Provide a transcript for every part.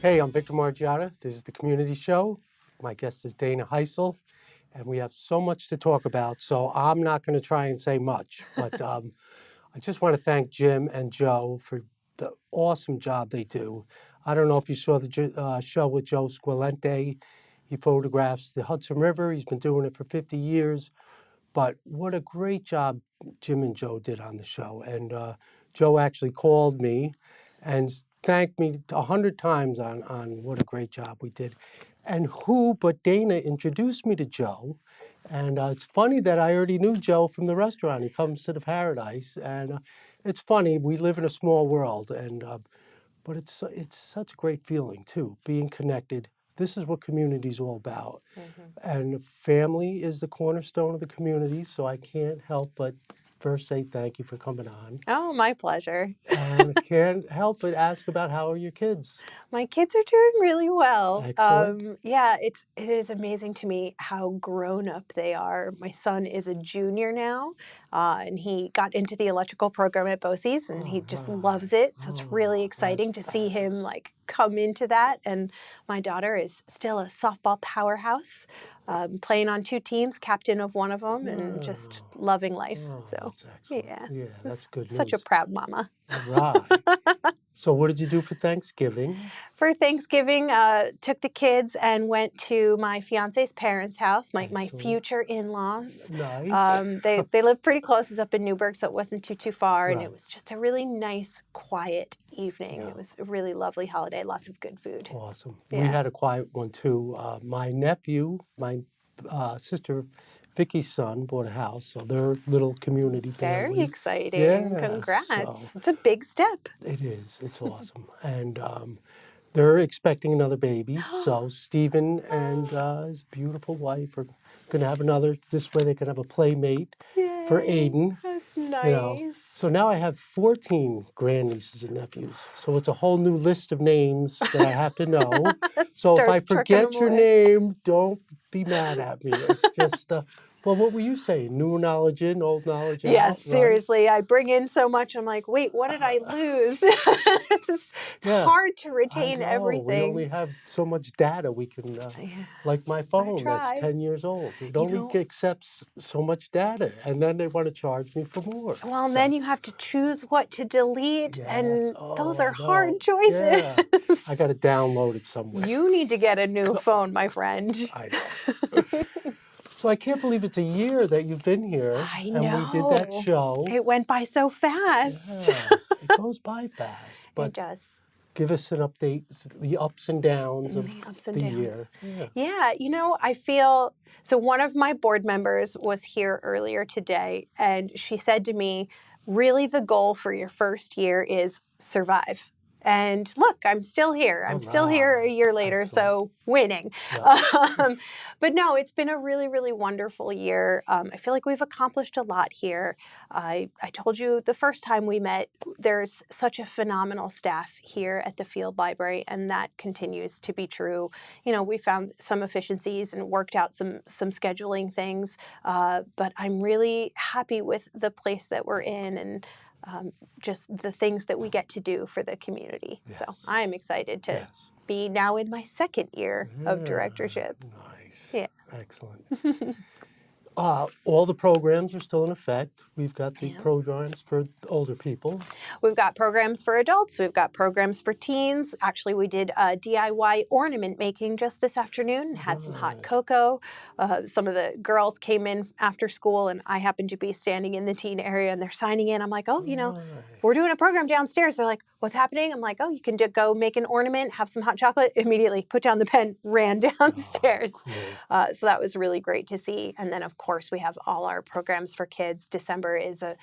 Hey, I'm Victor Margiotta. This is the Community Show. My guest is Dana Hysell, and we have so much to talk about, so I'm not going to try and say much. But I just want to thank Jim and Joe for the awesome job they do. I don't know if you saw the show with Joe Squilente. He photographs the Hudson River. He's been doing it for 50 years. But what a great job Jim and Joe did on the show. And Joe actually called me and thanked me 100 times on what a great job we did. And who but Dana introduced me to Joe. And it's funny that I already knew Joe from the restaurant. He comes to the Paradise. And it's funny, we live in a small world. But it's such a great feeling, too, being connected. This is what community is all about. And family is the cornerstone of the community, so I can't help but first say thank you for coming on. Oh, my pleasure. And I can't help but ask about how are your kids? My kids are doing really well. Excellent. Yeah, it is amazing to me how grown up they are. My son is a junior now, and he got into the electrical program at BOCES, and he All just right. loves it. So it's really Oh, that's exciting to see him fabulous. come into that. And my daughter is still a softball powerhouse, playing on 2 teams, captain of one of them, and just Oh, loving life. oh, So that's excellent. yeah, Yeah, that's good such a news. proud mama. All right. So what did you do for Thanksgiving? For Thanksgiving, took the kids and went to my fiance's parents' house, my Excellent. future in-laws. Nice. They live pretty close. It's up in Newburgh, so it wasn't too far, and it Right. was just a really nice, quiet evening. Yeah. It was a really lovely holiday, lots of good food. Awesome. We Yeah. had a quiet one too. My nephew, my sister Vicky's son, bought a house, so they're little community Very family. exciting. Yeah, so Congrats. It's a big step. it is. It's awesome, and they're expecting another baby. So Stephen and his beautiful wife are going to have another. This way, they can have a playmate for Yay. Aiden. That's You know, nice. so now I have 14 grandnieces and nephews. So it's a whole new list of names that I have to know. So if I Start trucking them forget your away. name, don't be mad at me. It's just, well, what were you saying? New knowledge in, old knowledge Yes, out, right? seriously. I bring in so much. I'm like, wait, what did I lose? It's Yeah, hard to I retain know. We everything. only have so much data we can, Yeah, like my I phone that's try. 10 years old. It You only know, accepts so much data, and then they want to charge me for more. well, and then So. you have to choose what to delete, Yes. and those Oh, are I hard know. choices. Yeah. I got to download it somewhere. You need to get a new phone, my friend. I know. So I can't believe it's a year that you've been here I and we did that know. show. It went by so fast. Yeah. It goes by fast, It but does. give us an update, the ups and downs of The ups and the downs. year. Yeah. Yeah, I feel so. One of my board members was here earlier today, and she said to me, really, the goal for your first year is survive. And look, I'm still here. All I'm still here a right. year later, Excellent. so winning. Yeah. Um, but no, it's been a really, really wonderful year. I feel like we've accomplished a lot here. I told you the first time we met, there's such a phenomenal staff here at the Field Library, and that continues to be true. We found some efficiencies and worked out some scheduling things, but I'm really happy with the place that we're in and just the things that we get to do for the community. So Yes. I'm excited to Yes. be now in my second year of Yeah. directorship. Nice. Yeah. Excellent. All the programs are still in effect. We've got the Yeah. programs for older people. We've got programs for adults. We've got programs for teens. Actually, we did DIY ornament making just this afternoon. Had some hot Right. cocoa. Some of the girls came in after school, and I happened to be standing in the teen area, and they're signing in. I'm like, oh, Right. we're doing a program downstairs. They're like, what's happening? I'm like, oh, you can go make an ornament, have some hot chocolate. Immediately put down the pen, ran downstairs. Cool. So that was really great to see. And then, of course, we have all our programs for kids. December is a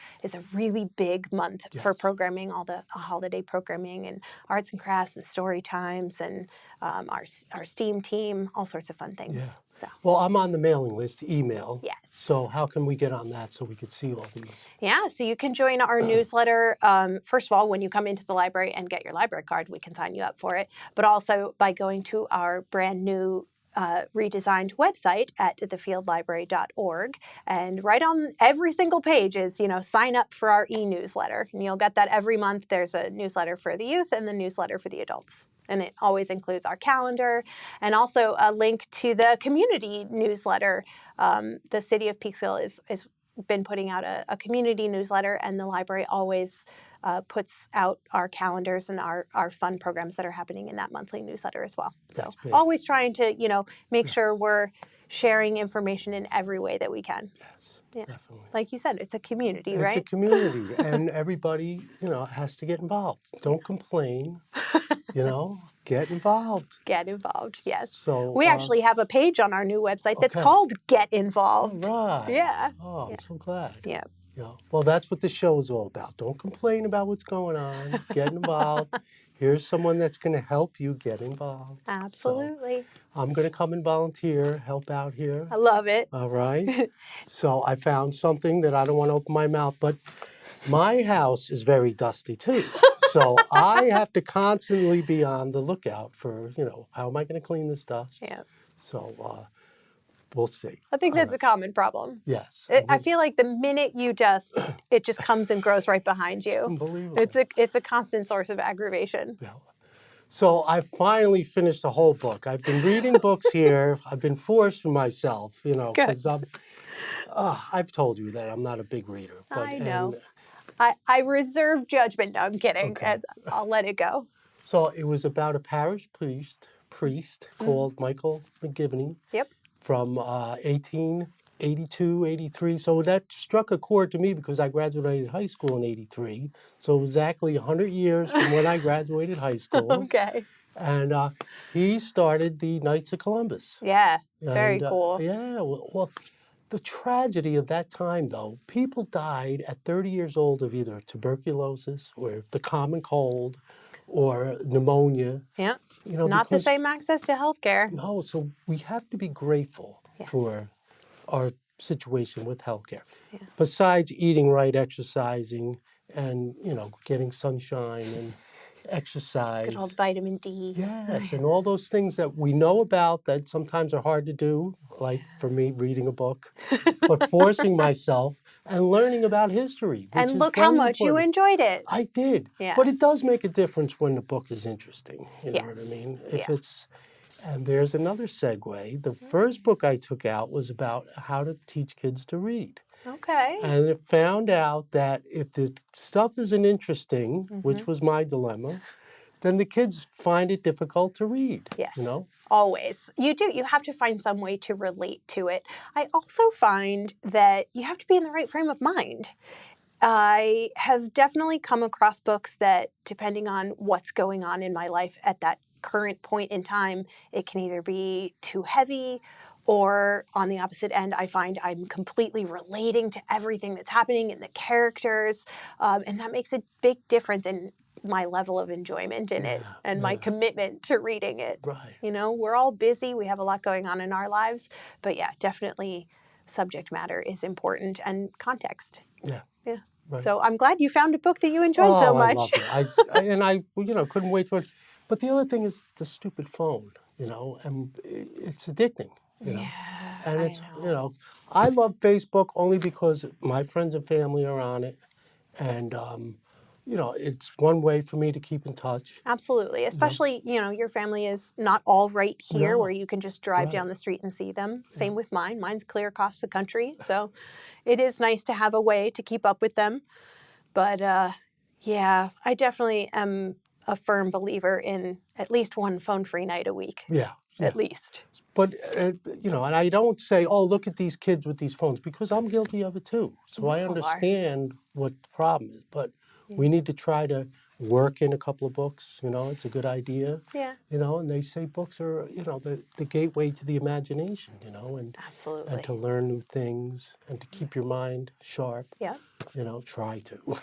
really big month for Yes. programming, all the holiday programming and arts and crafts and story times and our STEAM team, all sorts of fun things. Yeah. So Well, I'm on the mailing list, email. yes. So how can we get on that so we could see all these? Yeah, so you can join our newsletter. First of all, when you come into the library and get your library card, we can sign you up for it. But also by going to our brand new redesigned website at thefieldlibrary.org. And right on every single page is, sign up for our e-newsletter. And you'll get that every month. There's a newsletter for the youth and the newsletter for the adults. and it always includes our calendar and also a link to the community newsletter. The city of Peekskill is been putting out a community newsletter, and the library always puts out our calendars and our fun programs that are happening in that monthly newsletter as well. So That's big. always trying to, make Yes. sure we're sharing information in every way that we can. Yes, Yeah. definitely. Like you said, it's a community, It's right? a community, and everybody, has to get involved. Don't complain, get involved. Get involved, yes. So, We actually have a page on our new website that's okay. called Get All Involved. right. Yeah. Oh, I'm Yeah. so glad. Yeah. Well, that's what the show is all about. Don't complain about what's going on. Get involved. Here's someone that's going to help you get involved. Absolutely. So I'm going to come and volunteer, help out here. I love it. All right. So I found something that I don't want to open my mouth, but my house is very dusty too. So I have to constantly be on the lookout for, how am I going to clean this dust? Yeah. So we'll see. I think All that's right. a common problem. Yes. I feel like the minute you dust, it just comes and grows right behind you. Unbelievable. It's a constant source of aggravation. Yeah. So I finally finished the whole book. I've been reading books here. I've been forcing myself, because I've told you that I'm not a big reader. But, I know. I reserve judgment. No, I'm kidding. Okay. I'll let it go. So it was about a parish priest called Michael McGivney. Yep. From 1882, 83. So that struck a chord to me because I graduated high school in 83. So exactly 100 years from when I graduated high school. Okay. And he started the Knights of Columbus. Yeah. Very And, cool. Yeah. Well, the tragedy of that time, though, people died at 30 years old of either tuberculosis or the common cold or pneumonia. Yeah. Not the because same access to healthcare. No, so we have to be grateful for our situation with healthcare. Yeah. Besides eating right, exercising, and getting sunshine and exercise. Good old vitamin D. Yes, and all those things that we know about that sometimes are hard to do, like for me, reading a book, but forcing myself and learning about history. Which And is look how very much you important. enjoyed it. I did. Yeah. But it does make a difference when the book is interesting. You know what I Yes. mean? Yeah. And there's another segue. The first book I took out was about how to teach kids to read. Okay. And it found out that if the stuff isn't interesting, which was my dilemma, then the kids find it difficult to read. Yes. Always. You do. You have to find some way to relate to it. I also find that you have to be in the right frame of mind. I have definitely come across books that, depending on what's going on in my life at that current point in time, it can either be too heavy or on the opposite end, I find I'm completely relating to everything that's happening in the characters. And that makes a big difference in my level of enjoyment in it and my commitment to reading it. Right. We're all busy. We have a lot going on in our lives. But yeah, definitely subject matter is important and context. Yeah. Yeah. Right. So I'm glad you found a book that you enjoyed so much. I loved it. I couldn't wait to. But the other thing is the stupid phone, and it's addicting, Yeah, And it's, I know. I love Facebook only because my friends and family are on it, and it's one way for me to keep in touch. Absolutely. Especially, your family is not all right here where you can just drive down the street and see them. Same with mine. Mine's clear across the country. So it is nice to have a way to keep up with them. But yeah, I definitely am a firm believer in at least one phone-free night a week. Yeah. At least. But, and I don't say, oh, look at these kids with these phones, because I'm guilty of it too. So I understand what the problem is. But we need to try to work in a couple of books. It's a good idea. Yeah. And they say books are, the gateway to the imagination, and Absolutely. and to learn new things and to keep your mind sharp. Yeah. Try to.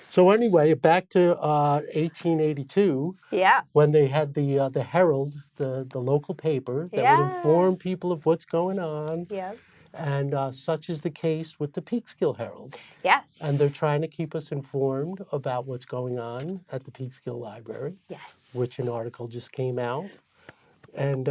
So anyway, back to 1882. Yeah. When they had the Herald, the local paper that would inform people of what's going on. Yeah. And such is the case with the Peekskill Herald. Yes. And they're trying to keep us informed about what's going on at the Peekskill Library. Yes. Which an article just came out. And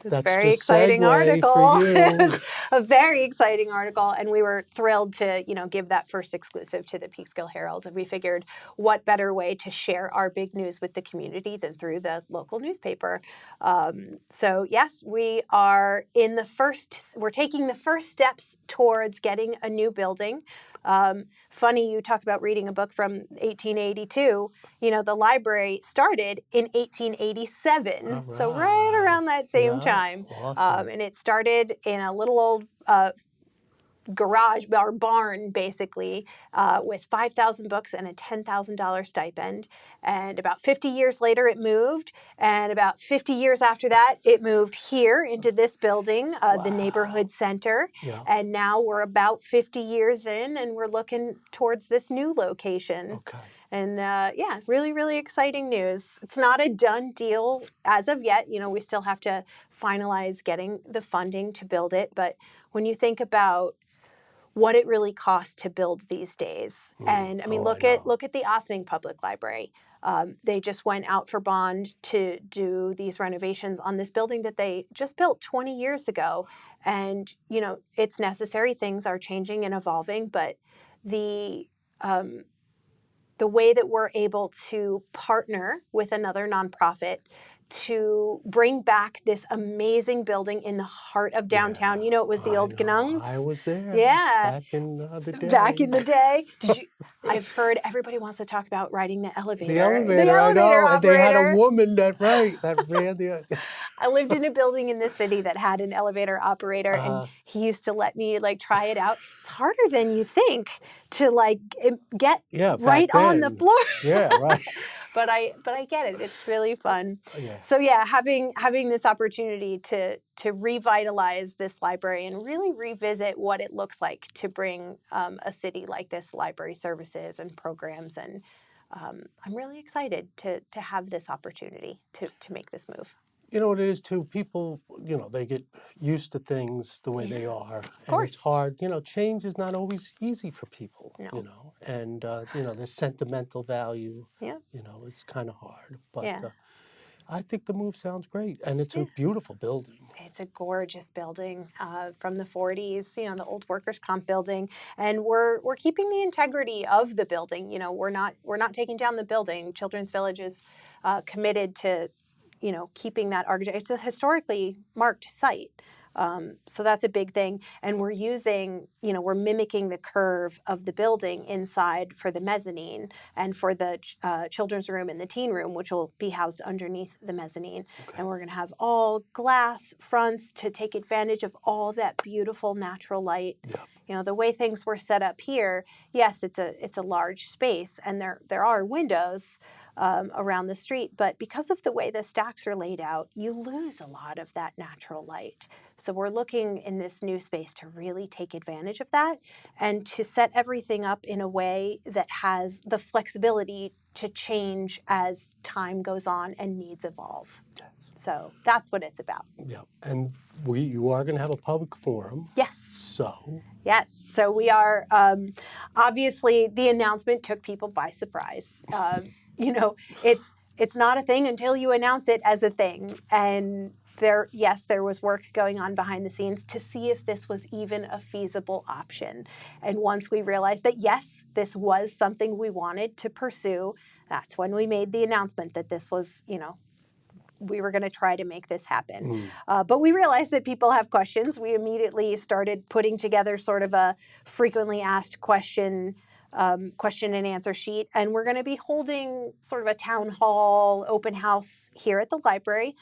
It's a That's very just exciting segue for article. It you. was a very exciting article, and we were thrilled to, give that first exclusive to the Peekskill Herald. And we figured, what better way to share our big news with the community than through the local newspaper? So yes, we're taking the first steps towards getting a new building. Funny, you talk about reading a book from 1882. The library started in 1887, All so right right. around that same Yeah, time. awesome. And it started in a little old garage or barn, basically, with 5,000 books and a $10,000 stipend. And about 50 years later, it moved. And about 50 years after that, it moved here into this building, the Wow. neighborhood center. Yeah. And now we're about 50 years in, and we're looking towards this new location. Okay. And yeah, really, really exciting news. It's not a done deal as of yet. We still have to finalize getting the funding to build it. But when you think about what it really costs to build these days, and I mean, Oh, I look at know. the Ossining Public Library. They just went out for bond to do these renovations on this building that they just built 20 years ago. And it's necessary. Things are changing and evolving, but the way that we're able to partner with another nonprofit to bring back this amazing building in the heart of downtown. Yeah, It was the I old know. I Gnums. was there Yeah, back in the back day. in the day. I've heard everybody wants to talk about riding the The elevator. The elevator, I elevator know. And they had a operator. woman that ran the. I lived in a building in the city that had an elevator operator, and he used to let me try it out. It's harder than you think to get Yeah, right back on the then. floor. Yeah, right. but I get it. It's really fun. Yeah. So yeah, having this opportunity to revitalize this library and really revisit what it looks like to bring a city like this library services and programs, and I'm really excited to have this opportunity to make this move. You know what it is too? People, they get used to things the way Yeah, they are, of and it's course. hard. Change is not always easy for people. No. And the sentimental value. Yeah. It's kind of hard. But Yeah. I think the move sounds great, and it's Yeah. a beautiful building. It's a gorgeous building from the 40s, the old workers' comp building, and we're keeping the integrity of the building. We're not taking down the building. Children's Village is committed to, keeping that architecture. It's a historically marked site. So that's a big thing. And we're we're mimicking the curve of the building inside for the mezzanine and for the children's room and the teen room, which will be housed underneath the mezzanine. Okay. And we're going to have all glass fronts to take advantage of all that beautiful natural light. Yep. The way things were set up here, yes, it's a large space, and there are windows around the street, but because of the way the stacks are laid out, you lose a lot of that natural light. So we're looking in this new space to really take advantage of that and to set everything up in a way that has the flexibility to change as time goes on and needs evolve. Yes. So that's what it's about. Yeah, and you are going to have a public forum. Yes. So. Yes. So we are, obviously, the announcement took people by surprise. It's not a thing until you announce it as a thing. And there was work going on behind the scenes to see if this was even a feasible option. And once we realized that, yes, this was something we wanted to pursue, that's when we made the announcement that this was, we were going to try to make this happen. But we realized that people have questions. We immediately started putting together sort of a frequently asked question and answer sheet. And we're going to be holding sort of a town hall open house here at the library.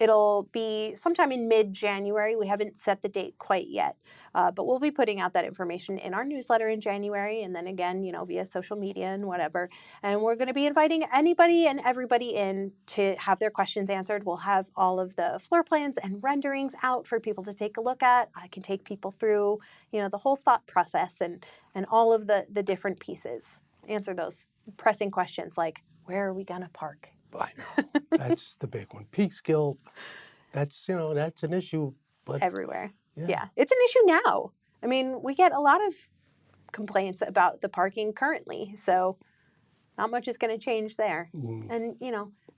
It'll be sometime in mid-January. We haven't set the date quite yet. But we'll be putting out that information in our newsletter in January, and then again, via social media and whatever. And we're going to be inviting anybody and everybody in to have their questions answered. We'll have all of the floor plans and renderings out for people to take a look at. I can take people through, the whole thought process and all of the different pieces. Answer those pressing questions like, where are we going to park? I know. That's the big one. Peekskill, that's an issue. But everywhere. Yeah. It's an issue now. I mean, we get a lot of complaints about the parking currently, so not much is going to change there. And,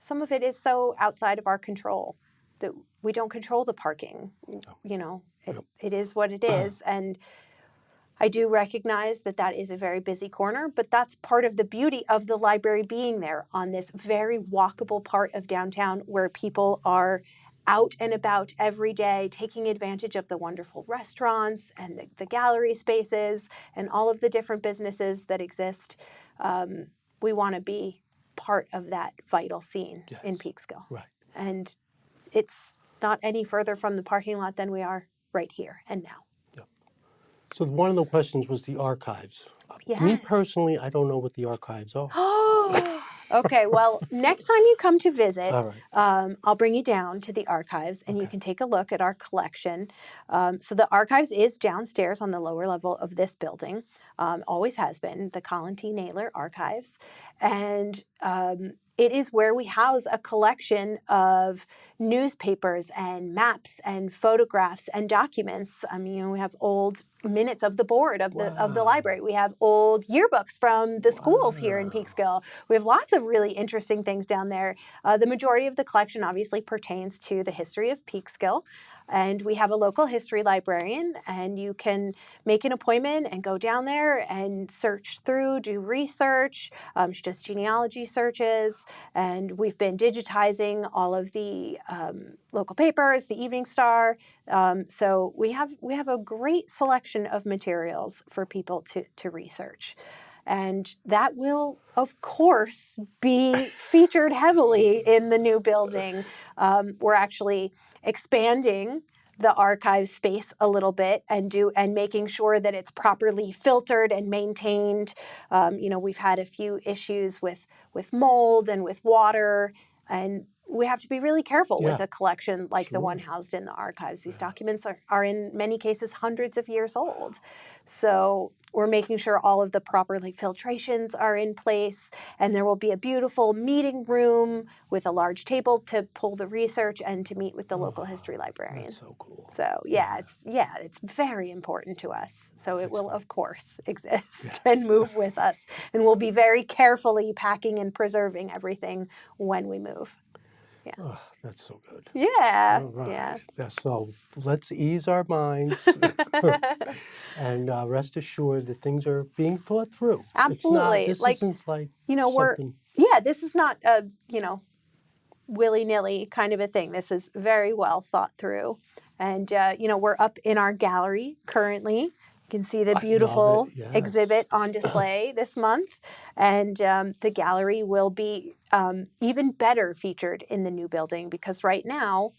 some of it is so outside of our control. that we don't control the parking. You know, Yep. it is what it is. And I do recognize that that is a very busy corner, but that's part of the beauty of the library being there on this very walkable part of downtown where people are out and about every day, taking advantage of the wonderful restaurants and the gallery spaces and all of the different businesses that exist. We want to be part of that vital scene in Yes. Peekskill. Right. And it's not any further from the parking lot than we are right here and now. So one of the questions was the archives. Me Yes. personally, I don't know what the archives are. Okay, well, next time you come to visit, All right. I'll bring you down to the archives and you Okay. can take a look at our collection. So the archives is downstairs on the lower level of this building, always has been, the Colin T. Naylor Archives. And it is where we house a collection of newspapers and maps and photographs and documents. I mean, you know, we have old minutes of the board of the library. We have old yearbooks from the schools here in Peekskill. We have lots of really interesting things down there. The majority of the collection obviously pertains to the history of Peekskill. And we have a local history librarian, and you can make an appointment and go down there and search through, do research. She does genealogy searches, and we've been digitizing all of the local papers, the Evening Star. So we have a great selection of materials for people to research. And that will, of course, be featured heavily in the new building. We're actually expanding the archive space a little bit and making sure that it's properly filtered and maintained. You know, we've had a few issues with mold and with water, and we have to be really careful with a collection like the one housed in the archives. These documents are in many cases hundreds of years old. So we're making sure all of the proper filtrations are in place, and there will be a beautiful meeting room with a large table to pull the research and to meet with the local history librarian. That's so cool. So it's very important to us. So it will, of course, exist and move with us, and we'll be very carefully packing and preserving everything when we move. Yeah. Oh, that's so good. Yeah. All right. Yeah. So let's ease our minds and rest assured that things are being thought through. Absolutely. This isn't like something. This is not a, willy-nilly kind of a thing. This is very well thought through. And, we're up in our gallery currently. You can see the beautiful exhibit on display this month. And the gallery will be even better featured in the new building because right now,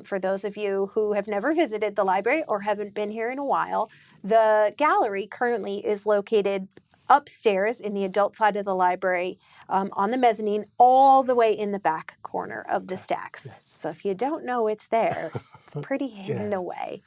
for those of you who have never visited the library or haven't been here in a while, the gallery currently is located upstairs in the adult side of the library on the mezzanine all the way in the back corner of the stacks. Yes. So if you don't know it's there, it's pretty hidden away.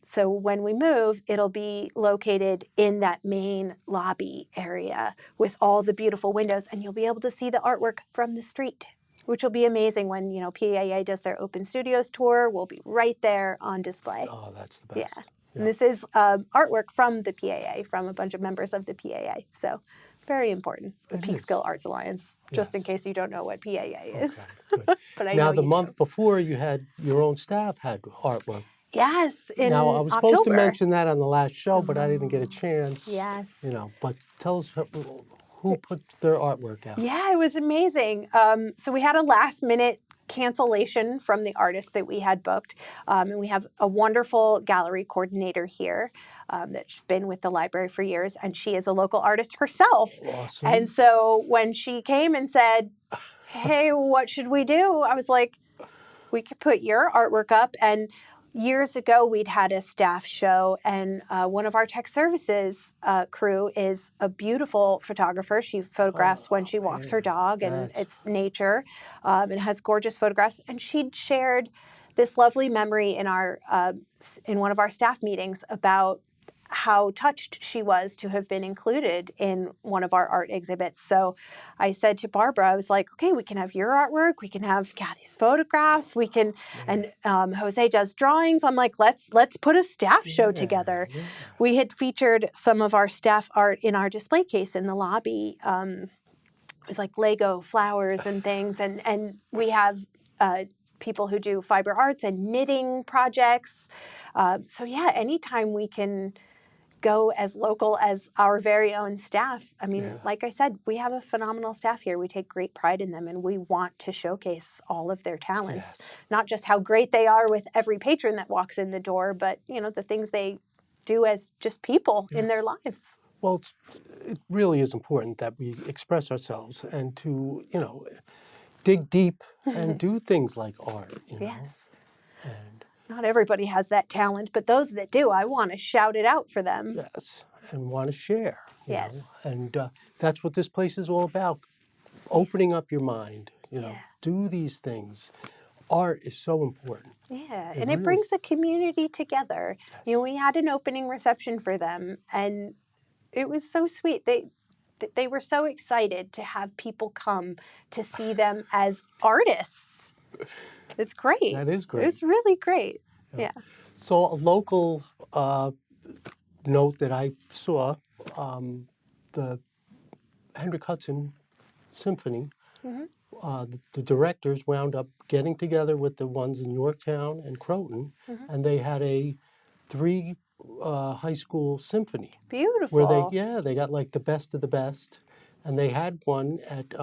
So when we move, it'll be located in that main lobby area with all the beautiful windows, and you'll be able to see the artwork from the street, which will be amazing when, PAA does their Open Studios tour. We'll be right there on display. Oh, that's the best. Yeah. And this is artwork from the PAA, from a bunch of members of the PAA. So very important, the Peekskill Arts Alliance, just in case you don't know what PAA is. Okay, good. But I now, know the you month do. before, you had your own staff had artwork. Yes, in Now, I was October. supposed to mention that on the last show, but I didn't get a chance. Yes. But tell us who put their artwork out. Yeah, it was amazing. So we had a last minute cancellation from the artist that we had booked. And we have a wonderful gallery coordinator here that's been with the library for years. And she is a local artist herself. Awesome. And so when she came and said, hey, what should we do? I was like, we could put your artwork up. And years ago, we'd had a staff show, and one of our tech services crew is a beautiful photographer. She photographs when she walks her dog, and it's nature, and has gorgeous photographs. And she'd shared this lovely memory in one of our staff meetings about how touched she was to have been included in one of our art exhibits. So I said to Barbara, I was like, okay, we can have your artwork, we can have Kathy's photographs, we can, and Jose does drawings. I'm like, let's put a staff show together. Yeah. We had featured some of our staff art in our display case in the lobby. It was like Lego flowers and things, and we have people who do fiber arts and knitting projects. So yeah, anytime we can go as local as our very own staff. I mean, Yeah. like I said, we have a phenomenal staff here. We take great pride in them, and we want to showcase all of their talents, Yes. not just how great they are with every patron that walks in the door, but the things they do as just people in their lives. Well, it really is important that we express ourselves and to, dig deep and do things like art, Yes. And Not everybody has that talent, but those that do, I want to shout it out for them. yes, and want to share, Yes. And that's what this place is all about. Opening up your mind, Yeah. do these things. Art is so important. Yeah, It and it really- brings a community together. We had an opening reception for them, and it was so sweet. They were so excited to have people come to see them as artists. It's great. That is great. It's really great. Yeah. So a local note that I saw, the Hendrik Hudson Symphony, the directors wound up getting together with the ones in Yorktown and Croton, and they had a 3 high school symphony. Beautiful. Where they got like the best of the best, and they had one at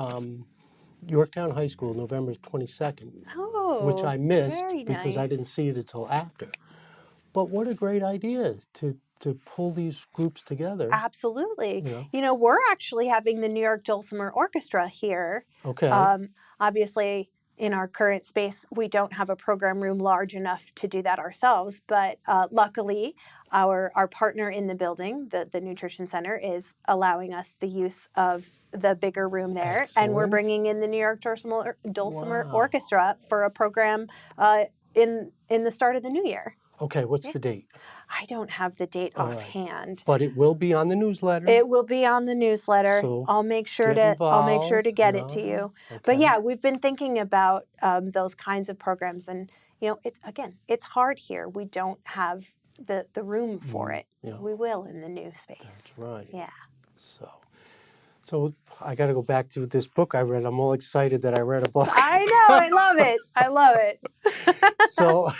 Yorktown High School, November 22nd, which I missed very because I nice. didn't see it until after. But what a great idea to pull these groups together. Absolutely. You know? We're actually having the New York Dulcimer Orchestra here. Okay. Obviously, in our current space, we don't have a program room large enough to do that ourselves. But luckily, our partner in the building, the Nutrition Center, is allowing us the use of the bigger room there. Excellent. And we're bringing in the New York Dulcimer Wow. Orchestra for a program in the start of the new year. Okay, what's the date? I don't have the date All right. offhand. But it will be on the newsletter. It will be on the newsletter. So I'll make sure get to get it involved, to you. Okay. But yeah, we've been thinking about those kinds of programs, and it's hard here. We don't have the room for it. yeah. We will in the new space. That's right. Yeah. So I got to go back to this book I read. I'm all excited that I read a book. I know. I love it. I love it. So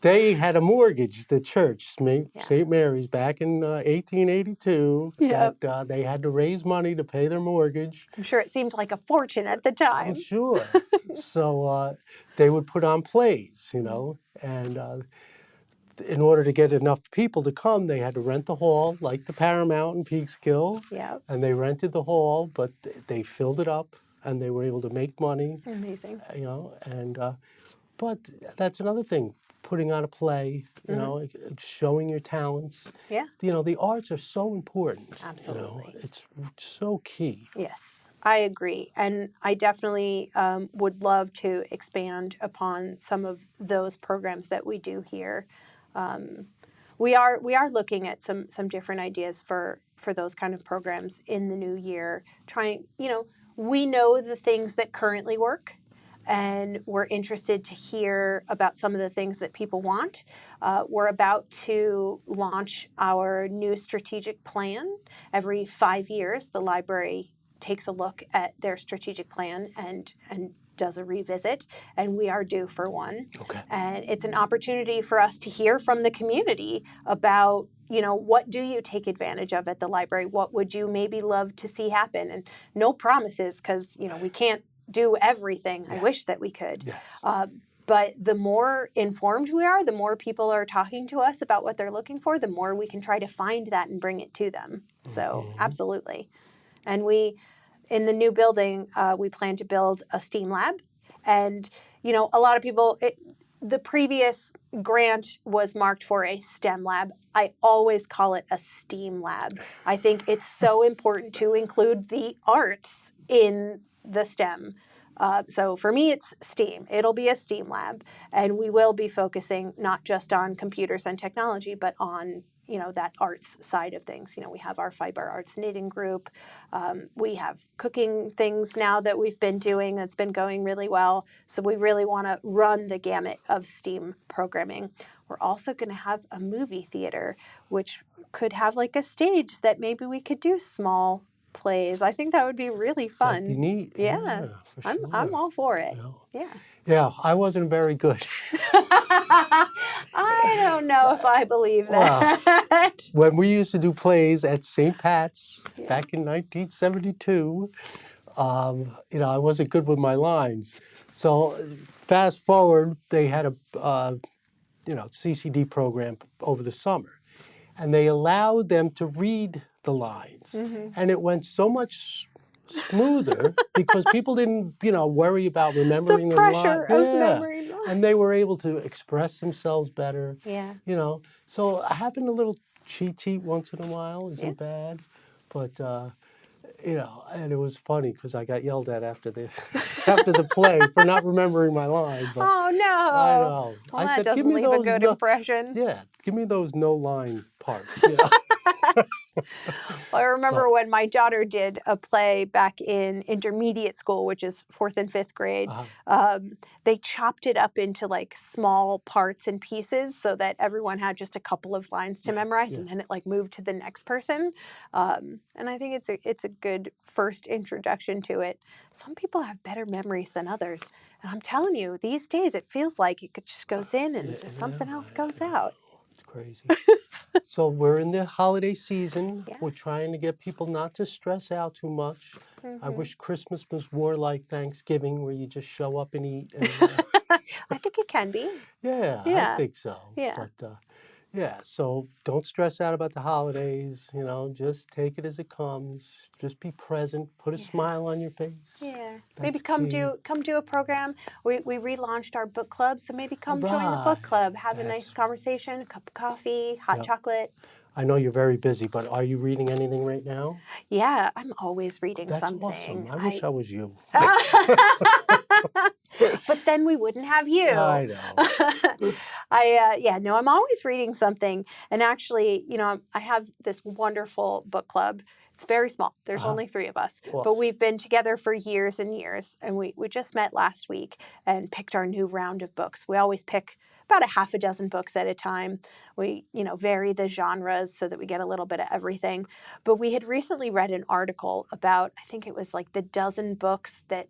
they had a mortgage, the church, St. Mary's, back in 1882. Yep. That they had to raise money to pay their mortgage. I'm sure it seemed like a fortune at the time. I'm sure. So they would put on plays, and in order to get enough people to come, they had to rent the hall, like the Paramount in Peekskill. Yep. And they rented the hall, but they filled it up, and they were able to make money. Amazing. But that's another thing, putting on a play, showing your talents. Yeah. The arts are so important. Absolutely. It's so key. Yes, I agree. And I definitely would love to expand upon some of those programs that we do here. We are looking at some different ideas for those kind of programs in the new year. We know the things that currently work, and we're interested to hear about some of the things that people want. We're about to launch our new strategic plan. Every 5 years, the library takes a look at their strategic plan and does a revisit, and we are due for one. Okay. And it's an opportunity for us to hear from the community about, what do you take advantage of at the library? What would you maybe love to see happen? And no promises, because, we can't do everything. Yeah. I wish that we could. Yeah. But the more informed we are, the more people are talking to us about what they're looking for, the more we can try to find that and bring it to them. So absolutely. And in the new building, we plan to build a STEAM lab. And, a lot of people, the previous grant was marked for a STEM lab. I always call it a STEAM lab. I think it's so important to include the arts in the STEM. So for me, it's STEAM. It'll be a STEAM lab. And we will be focusing not just on computers and technology, but on that arts side of things. We have our fiber arts knitting group. We have cooking things now that we've been doing that's been going really well. So we really want to run the gamut of STEAM programming. We're also going to have a movie theater, which could have like a stage that maybe we could do small plays. I think that would be really That'd be fun. neat. Yeah, For I'm sure. all for it. Yeah. Yeah. Yeah, I wasn't very good. I don't know if I believe Well, that. when we used to do plays at St. Pat's Yeah. back in 1972, I wasn't good with my lines. So fast forward, they had a CCD program over the summer, and they allowed them to read the lines, and it went so much smoother because people didn't, worry about The remembering the pressure line. of Yeah, memory. and they were able to express themselves better. Yeah. So having a little cheat sheet once in a while Yeah. isn't bad, but and it was funny because I got yelled at after the after the play for not remembering my line. But Oh no! I know. Well, I that said, doesn't "Give me leave a those good no, impression. yeah, give me those no line parts." Well, I remember when my daughter did a play back in intermediate school, which is 4th and 5th grade. They chopped it up into like small parts and pieces so that everyone had just a couple of lines to memorize, and then it like moved to the next person. And I think it's a good first introduction to it. Some people have better memories than others, and I'm telling you, these days it feels like it just goes in and just something else goes out. It's crazy. So we're in the holiday season. Yes. We're trying to get people not to stress out too much. I wish Christmas was more like Thanksgiving, where you just show up and eat. And, I think it can be. yeah, Yeah. I think so. Yeah. But so don't stress out about the holidays. Just take it as it comes. Just be present. Put a smile on your face. Yeah. That's Maybe come key. do a program. We relaunched our book club, so maybe come join the book Right. club. Have a nice That's- conversation, a cup of coffee, hot Yep. chocolate. I know you're very busy, but are you reading anything right now? Yeah, I'm always reading That's something. awesome. I wish I was you. But then we wouldn't have you. I know. I'm always reading something. And actually, I have this wonderful book club. It's very small. There's only 3 of us, but Awesome. we've been together for years and years. And we just met last week and picked our new round of books. We always pick about a half a dozen books at a time. We, vary the genres so that we get a little bit of everything. But we had recently read an article about, I think it was like the dozen books that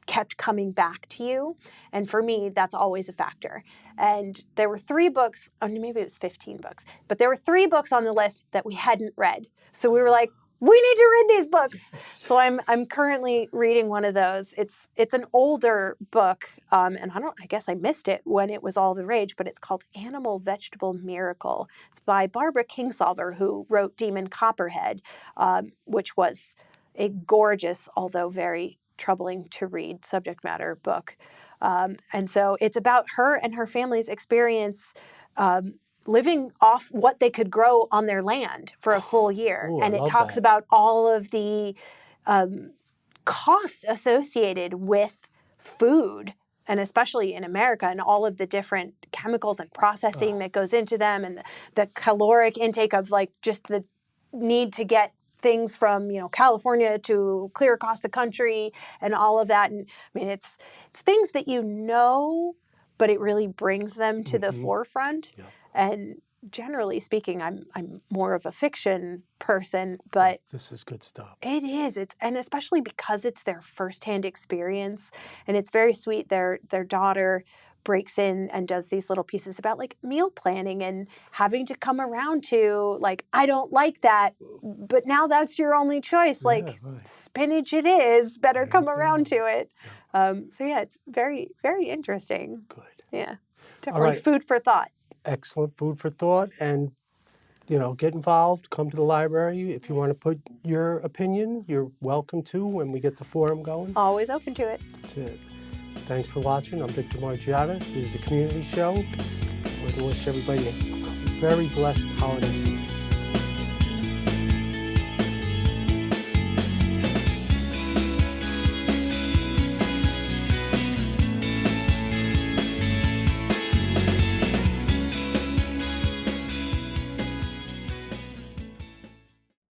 kept coming back to you. And for me, that's always a factor. And there were 3 books, maybe it was 15 books, but there were 3 books on the list that we hadn't read. So we were like, we need to read these books. So I'm currently reading one of those. It's an older book, and I guess I missed it when it was all the rage, but it's called Animal Vegetable Miracle. It's by Barbara Kingsolver, who wrote Demon Copperhead, which was a gorgeous, although very troubling to read subject matter book. And so it's about her and her family's experience living off what they could grow on their land for a full year. Ooh, I and it love talks that. about all of the costs associated with food, and especially in America, and all of the different chemicals and processing that goes into them, and the caloric intake of like just the need to get things from California to clear across the country and all of that. And I mean, it's things that but it really brings them to the forefront. Yeah. And generally speaking, I'm more of a fiction person, but This is good stuff. it is. And especially because it's their firsthand experience, and it's very sweet. Their daughter breaks in and does these little pieces about like meal planning and having to come around to like, I don't like that, but now that's your only choice. Like right. spinach it is, better There come you around go. to it. So yeah, it's very, very interesting. Good. Yeah. Definitely right. food for thought. Excellent food for thought. And, get involved. Come to the library. If you want to put your opinion, you're welcome to when we get the forum going. Always open to it. That's it. Thanks for watching. I'm Victor Margiotta. This is the Community Show. We're going to wish everybody a very blessed holiday season.